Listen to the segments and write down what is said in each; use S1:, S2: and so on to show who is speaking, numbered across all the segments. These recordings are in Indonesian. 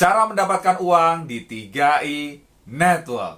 S1: Cara mendapatkan uang di 3i Network.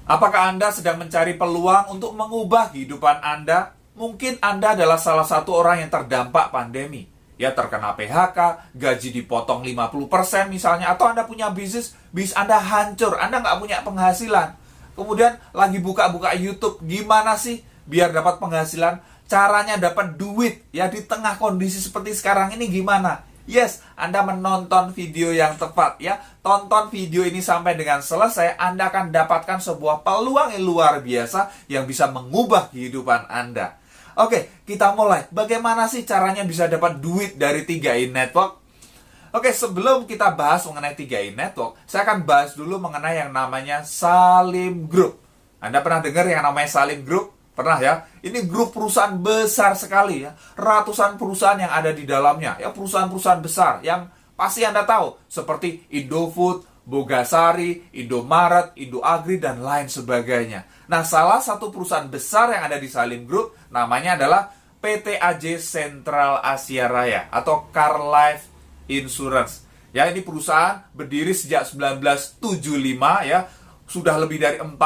S1: Apakah Anda sedang mencari peluang untuk mengubah kehidupan Anda? Mungkin Anda adalah salah satu orang yang terdampak pandemi. Ya, terkena PHK, gaji dipotong 50% misalnya, atau Anda punya bisnis Anda hancur, Anda nggak punya penghasilan. Kemudian lagi buka-buka YouTube, gimana sih biar dapat penghasilan? Caranya dapat duit, ya di tengah kondisi seperti sekarang ini gimana? Yes, Anda menonton video yang tepat, ya. Tonton video ini sampai dengan selesai, Anda akan dapatkan sebuah peluang yang luar biasa yang bisa mengubah kehidupan Anda. Oke, kita mulai. Bagaimana sih caranya bisa dapat duit dari 3i Network? Oke, sebelum kita bahas mengenai 3i Network, saya akan bahas dulu mengenai yang namanya Salim Group. Anda pernah dengar yang namanya Salim Group? Pernah ya? Ini grup perusahaan besar sekali ya. Ratusan perusahaan yang ada di dalamnya. Ya, perusahaan-perusahaan besar yang pasti Anda tahu. Seperti Indofood, Bogasari, Indomaret, Indoagri, dan lain sebagainya. Nah, salah satu perusahaan besar yang ada di Salim Group namanya adalah PT AJ Sentral Asia Raya atau Car Life Insurance. Ya, ini perusahaan berdiri sejak 1975 ya, sudah lebih dari 45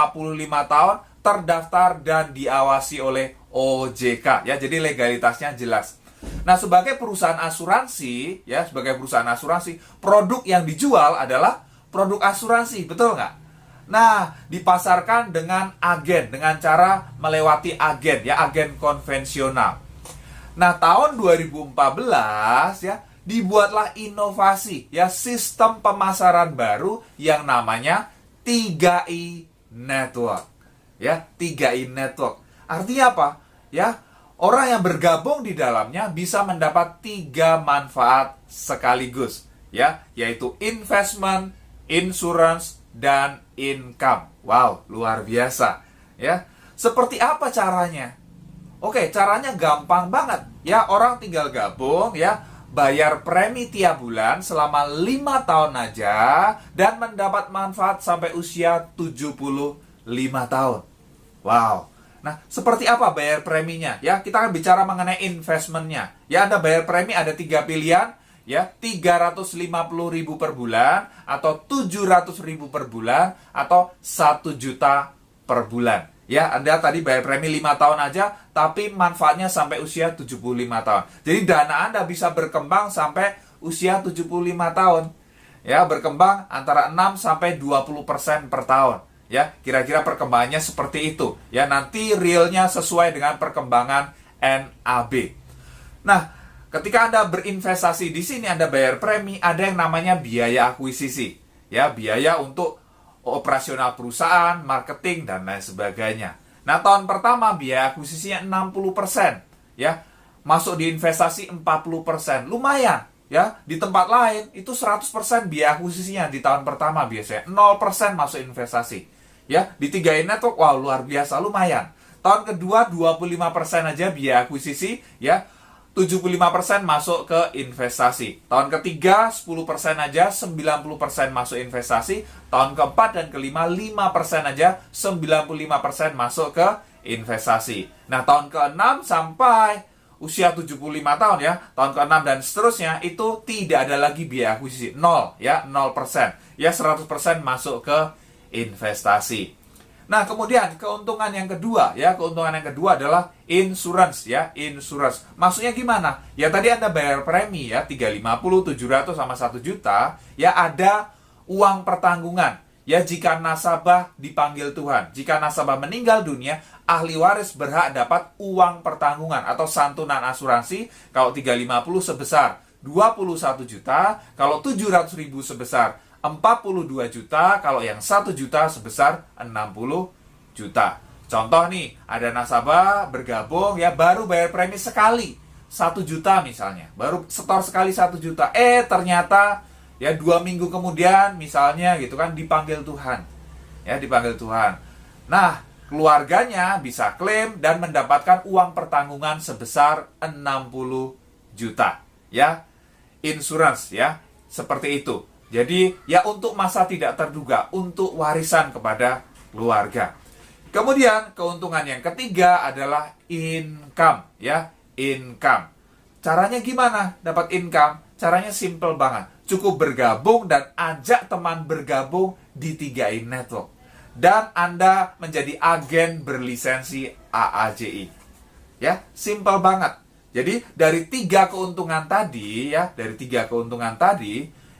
S1: tahun, terdaftar dan diawasi oleh OJK. Ya, jadi legalitasnya jelas. Nah, sebagai perusahaan asuransi, ya, sebagai perusahaan asuransi, produk yang dijual adalah produk asuransi, betul nggak? Nah, dipasarkan dengan agen, dengan cara melewati agen, ya, agen konvensional. Nah, tahun 2014 ya, dibuatlah inovasi, ya, sistem pemasaran baru yang namanya 3i Network. Ya, 3i Network. Artinya apa? Ya, orang yang bergabung di dalamnya bisa mendapat 3 manfaat sekaligus, ya, yaitu investment, insurance, dan income. Wow, luar biasa. Ya, seperti apa caranya? Oke, caranya gampang banget. Ya, orang tinggal gabung, ya, bayar premi tiap bulan selama 5 tahun aja, dan mendapat manfaat sampai usia 75 tahun. Wow. Nah, seperti apa bayar preminya? Ya, kita akan bicara mengenai investmentnya. Ya, Anda bayar premi ada 3 pilihan. Ya, 350.000 per bulan, atau 700.000 per bulan, atau 1 juta per bulan. Ya, Anda tadi bayar premi 5 tahun aja, tapi manfaatnya sampai usia 75 tahun. Jadi dana Anda bisa berkembang sampai usia 75 tahun. Ya, berkembang antara 6 sampai 20% per tahun. Ya, kira-kira perkembangannya seperti itu. Ya, nanti realnya sesuai dengan perkembangan NAB. Nah, ketika Anda berinvestasi di sini, Anda bayar premi, ada yang namanya biaya akuisisi. Ya, biaya untuk operasional perusahaan, marketing, dan lain sebagainya. Nah, tahun pertama biaya akuisisinya 60%. Ya, masuk di investasi 40%. Lumayan. Ya, di tempat lain itu 100% biaya akuisisinya di tahun pertama biasanya. 0% masuk investasi. Ya, di 3i Network, wow, luar biasa, lumayan. Tahun kedua 25% aja biaya akuisisi, ya. 75% masuk ke investasi. Tahun ketiga 10% aja, 90% masuk investasi. Tahun keempat dan kelima 5% aja, 95% masuk ke investasi. Nah, tahun ke-6 sampai usia 75 tahun ya, tahun ke-6 dan seterusnya itu tidak ada lagi biaya akuisisi, 0 ya, 0%. Ya, 100% masuk ke investasi. Nah, kemudian keuntungan yang kedua adalah insurance ya, insurance. Maksudnya gimana? Ya, tadi Anda bayar premi ya 350, 700 sama 1 juta, ya ada uang pertanggungan. Ya, jika nasabah dipanggil Tuhan, jika nasabah meninggal dunia, ahli waris berhak dapat uang pertanggungan atau santunan asuransi. Kalau 350 sebesar 21 juta, kalau 700.000 sebesar 42 juta, kalau yang 1 juta sebesar 60 juta. Contoh nih, ada nasabah bergabung ya, baru bayar premi sekali 1 juta misalnya, baru setor sekali 1 juta. Ternyata ya 2 minggu kemudian misalnya gitu kan dipanggil Tuhan. Ya, dipanggil Tuhan. Nah, keluarganya bisa klaim dan mendapatkan uang pertanggungan sebesar 60 juta. Ya, insurance ya, seperti itu. Jadi ya untuk masa tidak terduga, untuk warisan kepada keluarga. Kemudian keuntungan yang ketiga adalah income, ya, income. Caranya gimana dapat income? Caranya simple banget. Cukup bergabung dan ajak teman bergabung di 3i Network. Dan Anda menjadi agen berlisensi AAJI. Ya, simple banget. Jadi dari tiga keuntungan tadi,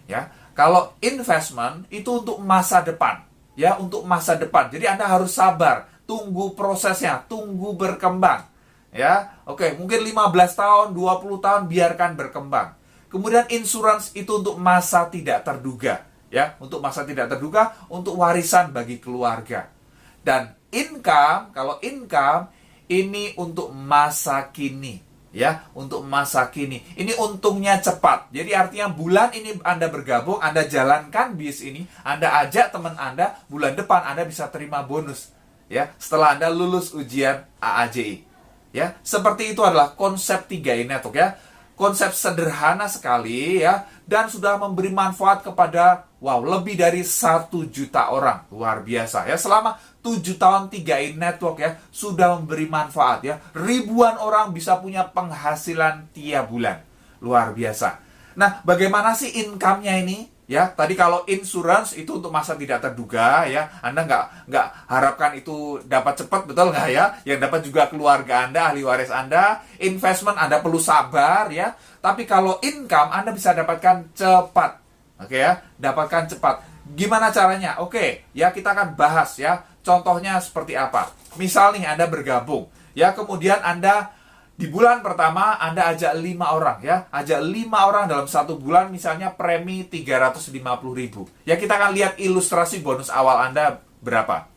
S1: ya, kalau investment itu untuk masa depan, ya, untuk masa depan. Jadi Anda harus sabar, tunggu prosesnya, tunggu berkembang. Ya, oke, mungkin 15 tahun, 20 tahun biarkan berkembang. Kemudian insurance itu untuk masa tidak terduga. Ya, untuk masa tidak terduga, untuk warisan bagi keluarga. Dan income, kalau income ini untuk masa kini, ya, untuk masa kini. Ini untungnya cepat. Jadi artinya bulan ini Anda bergabung, Anda jalankan bis ini, Anda ajak teman Anda, bulan depan Anda bisa terima bonus, ya, setelah Anda lulus ujian AAJI. Ya, seperti itu adalah konsep 3i Network, ya. Konsep sederhana sekali, ya, dan sudah memberi manfaat kepada lebih dari 1 juta orang. Luar biasa, ya. Selama 7 tahun 3i Network, ya, sudah memberi manfaat, ya. Ribuan orang bisa punya penghasilan tiap bulan. Luar biasa. Nah, bagaimana sih income-nya ini? Ya, tadi kalau insurance itu untuk masa tidak terduga, ya, Anda nggak harapkan itu dapat cepat, betul nggak, ya? Yang dapat juga keluarga Anda, ahli waris Anda. Investment Anda perlu sabar, ya. Tapi kalau income Anda bisa dapatkan cepat, oke, ya, dapatkan cepat. Gimana caranya? Oke, ya, kita akan bahas, ya. Contohnya seperti apa? Misal nih Anda bergabung, ya, kemudian Anda di bulan pertama Anda ajak 5 orang, ya. Ajak 5 orang dalam 1 bulan, misalnya premi 350.000. Ya, kita akan lihat ilustrasi bonus awal Anda berapa.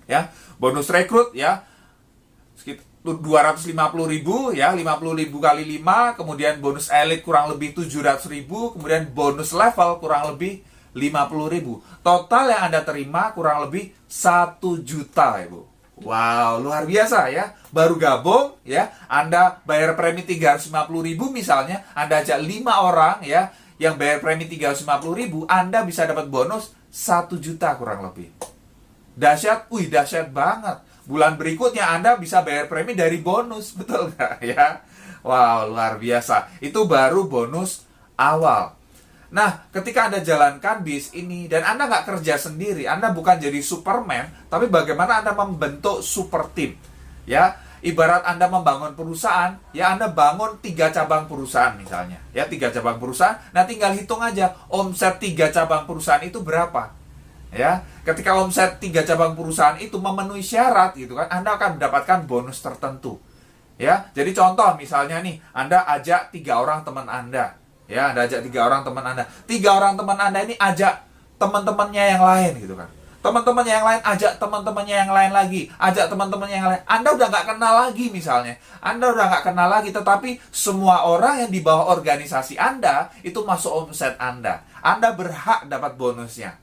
S1: Ya, bonus rekrut, ya, sekitar 250.000, ya, 50.000 kali 5, kemudian bonus elit kurang lebih 700.000, kemudian bonus level kurang lebih 50.000. Total yang Anda terima kurang lebih 1 juta, Ibu. Wow, luar biasa, ya. Baru gabung, ya, Anda bayar premi 350.000 misalnya, Anda ajak 5 orang, ya, yang bayar premi 350.000, Anda bisa dapat bonus 1 juta kurang lebih. Dahsyat, dahsyat banget. Bulan berikutnya Anda bisa bayar premi dari bonus, betul nggak, ya? Wow, luar biasa. Itu baru bonus awal. Nah, ketika Anda jalankan bis ini, dan Anda nggak kerja sendiri, Anda bukan jadi Superman, tapi bagaimana Anda membentuk super team. Ya, ibarat Anda membangun perusahaan, ya, Anda bangun 3 cabang perusahaan misalnya. Ya, 3 cabang perusahaan, nah tinggal hitung aja, omset 3 cabang perusahaan itu berapa. Ya, ketika omset 3 cabang perusahaan itu memenuhi syarat, gitu kan, Anda akan mendapatkan bonus tertentu. Ya, jadi contoh misalnya nih, Anda ajak 3 orang teman Anda. Ya, Anda ajak 3 orang teman Anda. 3 orang teman Anda ini ajak teman-temannya yang lain, gitu kan. Teman-temannya yang lain ajak teman-temannya yang lain lagi. Ajak teman-temannya yang lain. Anda udah nggak kenal lagi misalnya. Anda udah nggak kenal lagi, tetapi semua orang yang di bawah organisasi Anda itu masuk omset Anda. Anda berhak dapat bonusnya.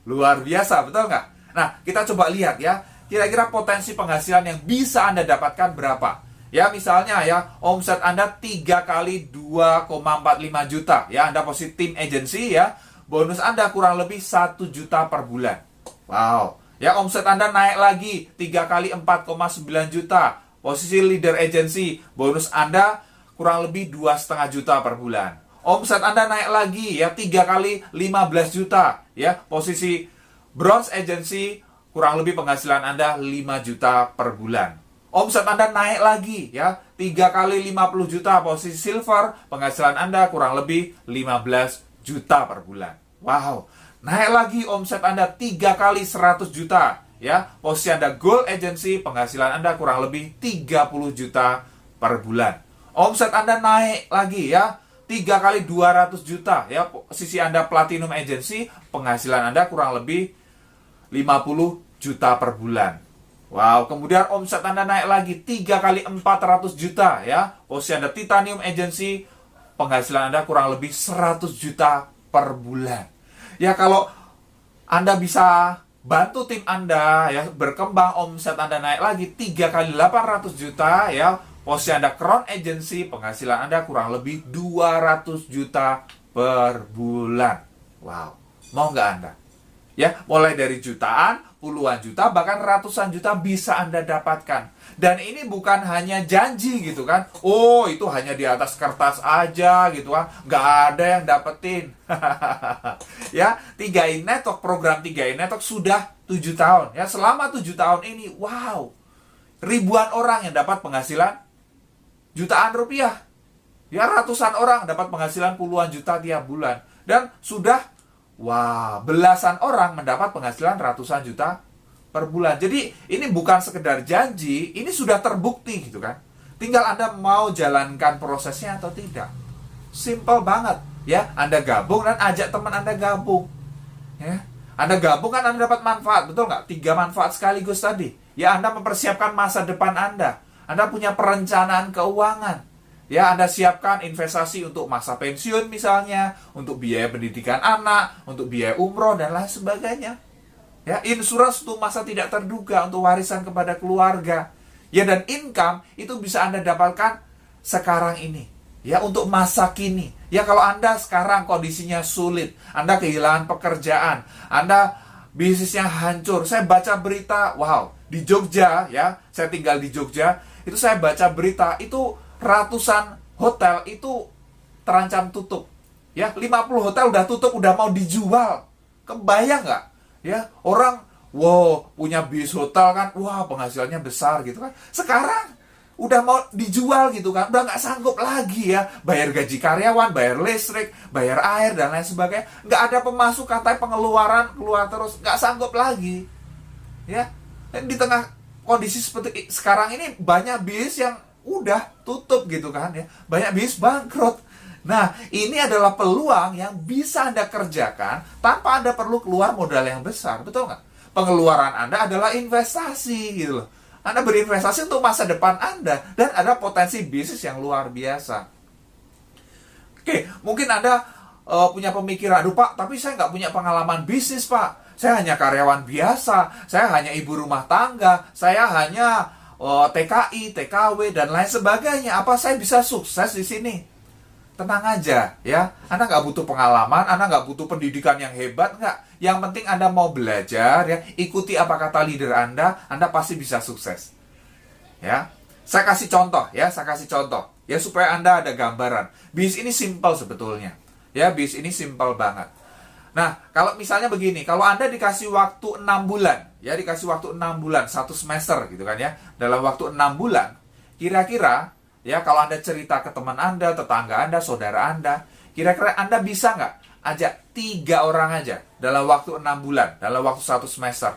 S1: Luar biasa, betul nggak? Nah, kita coba lihat, ya. Kira-kira potensi penghasilan yang bisa Anda dapatkan berapa? Ya, misalnya, ya, omset Anda 3 kali 2,45 juta. Ya, Anda posisi tim agency, ya. Bonus Anda kurang lebih 1 juta per bulan. Wow. Ya, omset Anda naik lagi 3 kali 4,9 juta. Posisi leader agency, bonus Anda kurang lebih 2,5 juta per bulan. Omset Anda naik lagi, ya, 3 kali 15 juta. Ya, posisi bronze agency, kurang lebih penghasilan Anda 5 juta per bulan. Omset Anda naik lagi, ya, 3 kali 50 juta. Posisi silver, penghasilan Anda kurang lebih 15 juta per bulan. Wow. Naik lagi omset Anda 3 kali 100 juta. Ya, posisi Anda gold agency, penghasilan Anda kurang lebih 30 juta per bulan. Omset Anda naik lagi, ya, 3 kali 200 juta. Ya, posisi Anda platinum agency, penghasilan Anda kurang lebih 50 juta per bulan. Wow, kemudian omset Anda naik lagi 3 kali 400 juta, ya. Posisi Anda titanium agency, penghasilan Anda kurang lebih 100 juta per bulan. Ya, kalau Anda bisa bantu tim Anda, ya, berkembang, omset Anda naik lagi 3 kali 800 juta, ya. Posisi Anda crown agency, penghasilan Anda kurang lebih 200 juta per bulan. Wow, mau nggak Anda? Ya, mulai dari jutaan, puluhan juta, bahkan ratusan juta bisa Anda dapatkan. Dan ini bukan hanya janji gitu kan. Oh, itu hanya di atas kertas aja gitu kan. Nggak ada yang dapetin. Ya, 3i Network, program 3i Network sudah 7 tahun. Ya, selama 7 tahun ini, wow, ribuan orang yang dapat penghasilan jutaan rupiah. Ya, ratusan orang dapat penghasilan puluhan juta tiap bulan. Dan sudah belasan orang mendapat penghasilan ratusan juta per bulan. Jadi ini bukan sekedar janji, ini sudah terbukti gitu kan. Tinggal Anda mau jalankan prosesnya atau tidak. Simple banget ya. Anda gabung dan ajak teman Anda gabung. Ya. Anda gabung kan Anda dapat manfaat, betul nggak? 3 manfaat sekaligus tadi. Ya, Anda mempersiapkan masa depan Anda. Anda punya perencanaan keuangan. Ya, Anda siapkan investasi untuk masa pensiun misalnya, untuk biaya pendidikan anak, untuk biaya umroh, dan lain sebagainya. Ya, insurans untuk masa tidak terduga, untuk warisan kepada keluarga. Ya, dan income itu bisa Anda dapatkan sekarang ini. Ya, untuk masa kini. Ya, kalau Anda sekarang kondisinya sulit, Anda kehilangan pekerjaan, Anda bisnisnya hancur. Saya baca berita, wow, di Jogja, ya, saya tinggal di Jogja, itu saya baca berita, itu ratusan hotel itu terancam tutup. Ya, 50 hotel udah tutup, udah mau dijual. Kebayang nggak? Ya, orang, wow, punya bis hotel kan, wah, penghasilannya besar gitu kan. Sekarang udah mau dijual gitu kan, udah nggak sanggup lagi ya bayar gaji karyawan, bayar listrik, bayar air, dan lain sebagainya. Nggak ada pemasukan, tapi pengeluaran keluar terus, nggak sanggup lagi. Ya, dan di tengah kondisi seperti sekarang ini banyak bis yang udah tutup gitu kan ya. Banyak bis bangkrut. Nah, ini adalah peluang yang bisa Anda kerjakan tanpa Anda perlu keluar modal yang besar. Betul nggak? Pengeluaran Anda adalah investasi gitu loh. Anda berinvestasi untuk masa depan Anda. Dan ada potensi bisnis yang luar biasa. Oke, mungkin Anda punya pemikiran, aduh Pak, tapi saya nggak punya pengalaman bisnis Pak. Saya hanya karyawan biasa. Saya hanya ibu rumah tangga. Saya hanya TKI, TKW, dan lain sebagainya. Apa saya bisa sukses di sini? Tenang aja, ya. Anda nggak butuh pengalaman, Anda nggak butuh pendidikan yang hebat, nggak. Yang penting Anda mau belajar, ya. Ikuti apa kata leader Anda pasti bisa sukses. Ya, saya kasih contoh, ya. Saya kasih contoh, ya, supaya Anda ada gambaran. Bisnis ini simple sebetulnya, ya. Bisnis ini simple banget. Nah, kalau misalnya begini, kalau Anda dikasih waktu 6 bulan, ya, dikasih waktu 6 bulan, 1 semester gitu kan ya, dalam waktu 6 bulan, kira-kira, ya, kalau Anda cerita ke teman Anda, tetangga Anda, saudara Anda, kira-kira Anda bisa nggak ajak 3 orang aja dalam waktu 6 bulan, dalam waktu 1 semester?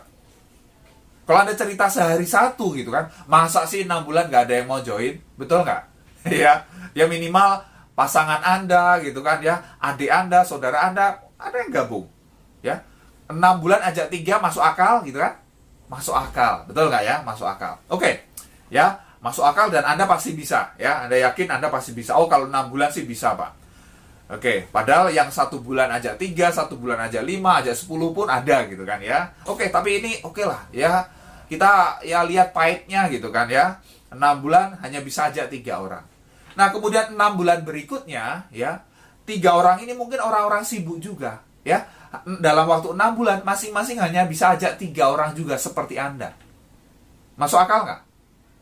S1: Kalau Anda cerita sehari 1 gitu kan, masa sih 6 bulan nggak ada yang mau join? Betul nggak? Ya minimal pasangan Anda gitu kan ya, adik Anda, saudara Anda, ada yang gabung, ya. 6 bulan ajak 3 masuk akal gitu kan? Masuk akal, betul nggak ya? Masuk akal. Oke, ya, masuk akal dan Anda pasti bisa, ya. Anda yakin Anda pasti bisa. Oh, kalau 6 bulan sih bisa, Pak. Oke, padahal yang 1 bulan ajak 3, 1 bulan ajak 5, ajak 10 pun ada gitu kan ya. Oke, tapi ini oke lah, ya. Kita ya lihat pahitnya gitu kan ya. 6 bulan hanya bisa ajak 3 orang. Nah, kemudian 6 bulan berikutnya, ya, 3 orang ini mungkin orang-orang sibuk juga, ya. Dalam waktu 6 bulan, masing-masing hanya bisa ajak 3 orang juga seperti Anda. Masuk akal nggak?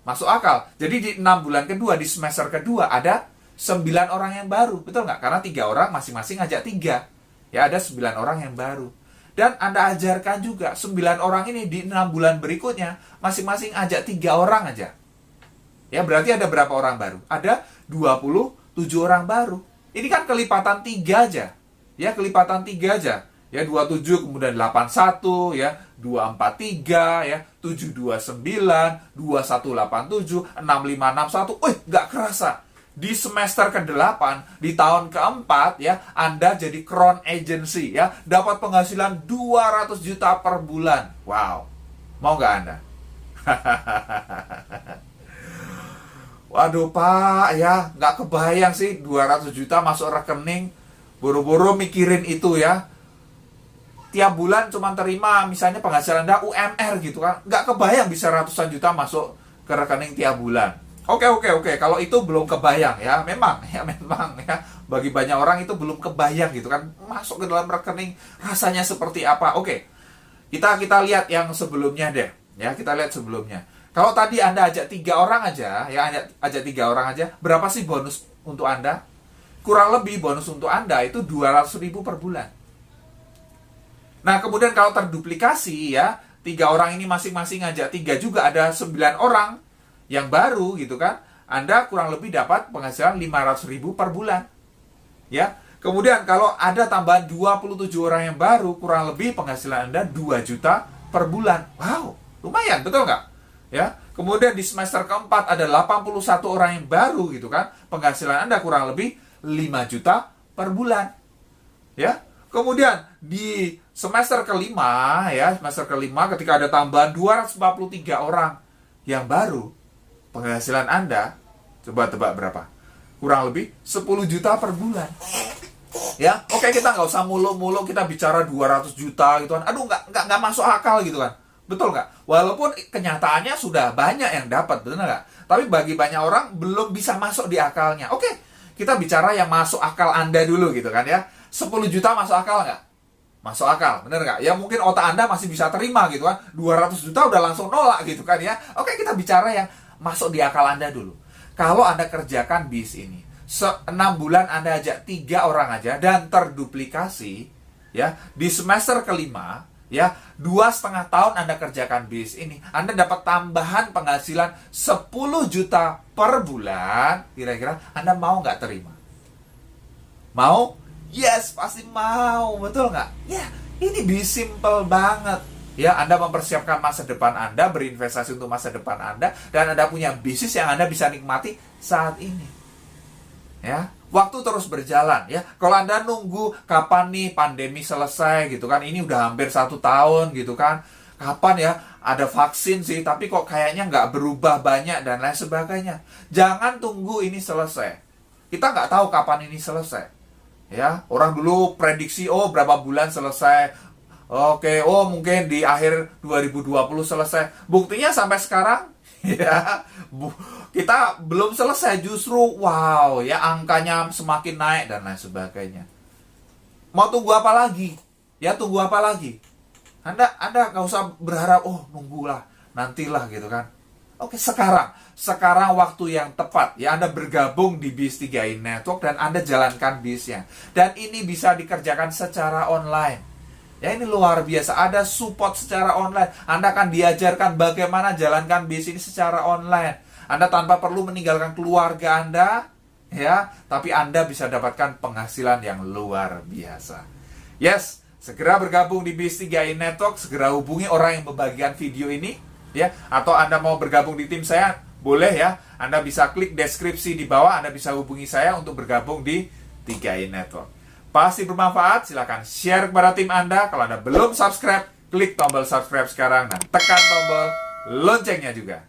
S1: Masuk akal. Jadi di 6 bulan kedua, di semester kedua, ada 9 orang yang baru. Betul nggak? Karena 3 orang masing-masing ajak 3. Ya, ada 9 orang yang baru. Dan Anda ajarkan juga, 9 orang ini di 6 bulan berikutnya, masing-masing ajak 3 orang aja. Ya, berarti ada berapa orang baru? Ada 27 orang baru. Ini kan kelipatan 3 aja. Ya, kelipatan 3 aja. Ya, 27 kemudian 81, ya, 243, ya, 729, 2187, 6561. Nggak kerasa. Di semester ke-8, di tahun ke-4, ya, Anda jadi crown agency, ya, dapat penghasilan 200 juta per bulan. Wow. Mau nggak Anda? Waduh Pak, ya nggak kebayang sih 200 juta masuk rekening. Buru-buru mikirin itu ya. Tiap bulan cuma terima misalnya penghasilan Anda UMR gitu kan. Nggak kebayang bisa ratusan juta masuk ke rekening tiap bulan. Oke. Kalau itu belum kebayang ya, memang ya, bagi banyak orang itu belum kebayang gitu kan, masuk ke dalam rekening rasanya seperti apa. Oke, kita lihat yang sebelumnya deh, ya kita lihat sebelumnya. Kalau tadi Anda ajak 3 orang aja, ya ajak 3 orang aja, berapa sih bonus untuk Anda? Kurang lebih bonus untuk Anda itu 200.000 per bulan. Nah, kemudian kalau terduplikasi ya, 3 orang ini masing-masing ngajak 3 juga, ada 9 orang yang baru gitu kan, Anda kurang lebih dapat penghasilan 500.000 per bulan. Ya. Kemudian kalau ada tambahan 27 orang yang baru, kurang lebih penghasilan Anda 2 juta per bulan. Wow, lumayan, betul nggak? Ya. Kemudian di semester keempat ada 81 orang yang baru gitu kan, penghasilan Anda kurang lebih 5 juta per bulan. Ya. Kemudian di semester kelima ya, ketika ada tambahan 243 orang yang baru, penghasilan Anda coba tebak berapa? Kurang lebih 10 juta per bulan. Ya, oke, kita nggak usah mulu-mulu kita bicara 200 juta gitu kan. Aduh, nggak masuk akal gitu kan. Betul nggak? Walaupun kenyataannya sudah banyak yang dapat, betul nggak? Tapi bagi banyak orang belum bisa masuk di akalnya. Oke, kita bicara yang masuk akal Anda dulu gitu kan ya. 10 juta masuk akal nggak? Masuk akal, bener nggak? Ya mungkin otak Anda masih bisa terima gitu kan. 200 juta udah langsung nolak gitu kan ya. Oke, kita bicara yang masuk di akal Anda dulu. Kalau Anda kerjakan bis ini 6 bulan, Anda ajak 3 orang aja dan terduplikasi ya, di semester kelima ya, 2,5 tahun Anda kerjakan bis ini, Anda dapat tambahan penghasilan 10 juta per bulan. Kira-kira Anda mau nggak terima? Mau? Yes, pasti mau, betul nggak? Ya, ini bis simple banget. Ya, Anda mempersiapkan masa depan Anda, berinvestasi untuk masa depan Anda, dan Anda punya bisnis yang Anda bisa nikmati saat ini. Ya, waktu terus berjalan ya. Kalau Anda nunggu kapan nih pandemi selesai gitu kan, ini udah hampir 1 tahun gitu kan, kapan ya ada vaksin sih, tapi kok kayaknya nggak berubah banyak dan lain sebagainya. Jangan tunggu ini selesai. Kita nggak tahu kapan ini selesai. Ya, orang dulu prediksi berapa bulan selesai. Oke, mungkin di akhir 2020 selesai. Buktinya sampai sekarang ya, kita belum selesai, justru wow ya, angkanya semakin naik dan lain sebagainya. Mau tunggu apa lagi? Ya, tunggu apa lagi? Anda nggak usah berharap nunggulah, nantilah gitu kan. Oke, sekarang waktu yang tepat ya, Anda bergabung di Bis3i Network dan Anda jalankan bisnya. Dan ini bisa dikerjakan secara online. Ya, ini luar biasa, ada support secara online. Anda akan diajarkan bagaimana jalankan bis ini secara online. Anda tanpa perlu meninggalkan keluarga Anda, ya, tapi Anda bisa dapatkan penghasilan yang luar biasa. Yes, segera bergabung di Bis3i Network, segera hubungi orang yang membagikan video ini, ya, atau Anda mau bergabung di tim saya, boleh ya. Anda bisa klik deskripsi di bawah, Anda bisa hubungi saya untuk bergabung di 3i Network. Pasti bermanfaat, silakan share kepada tim Anda. Kalau Anda belum subscribe, klik tombol subscribe sekarang dan tekan tombol loncengnya juga.